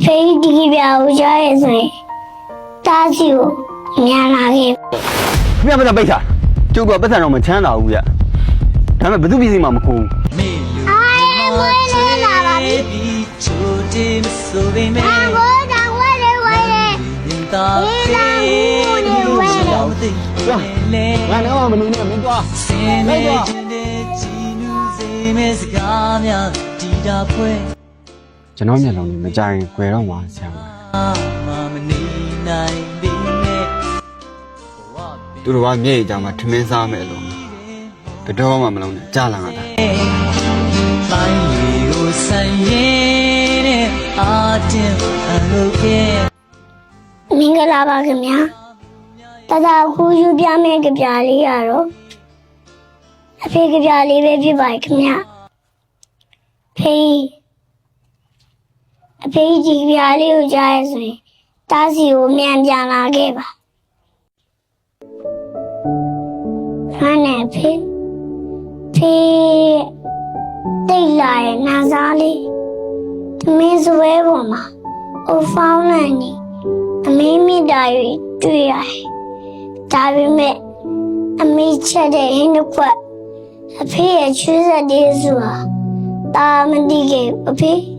ဖေဒီပြောင်ကြားရဲဆိုရင်တားစီကိုညာလာခဲ့ ခင်ဗျာပတ်စံပိတ်တာကျုပ်ကပတ်စံတော့မချမ်းသာဘူးဗျဒါပေမဲ့ဘယ်သူပြည်စီမှမခိုးဘူး အာရဲမွေးနေတာပါပြီအာဘောတောင်ဝဲလေဝဲလေဒီလာဟူနေဝဲလေ ငါတော့မနေနဲ့မင်းသွားလိုက်သွားကျွန်တော်မျက်လုံးနဲ့မကြရင်꿰တော့မှာဆရာမသူတို့ကမျက်ရည်ကြမှာထမင်းစားမယ်လို့ဘယ်တော့မှမလုံးနဲ့ကြားလာတာမင်္ဂလာပါခင်ဗျာတဒါခူးယူပြမယ်ကြပြလေးရတော့အဖေကြပြလေးပဲဖြစ်ပါခင်ဗျာအဖေဒီကြပြလေးကိုကြားရဆိုရင်တားစီကိုမြန်ပြန်လာခဲ့ပါဟာနဲ့ဖေတိတ်လာရဲ့နာစားလေးသမင်းစွဲပေါ်မှာအိုဖောင်းလန်နေအမေမိတာတွေတွေ့ရတယ်ဒါပေမဲ့အမေချက်တဲ့ဟင်းတစ်ခွက်အဖေရဲ့ချွေးစက်လေးဆိုတာတာမသိခဲ့ဘူးအဖေ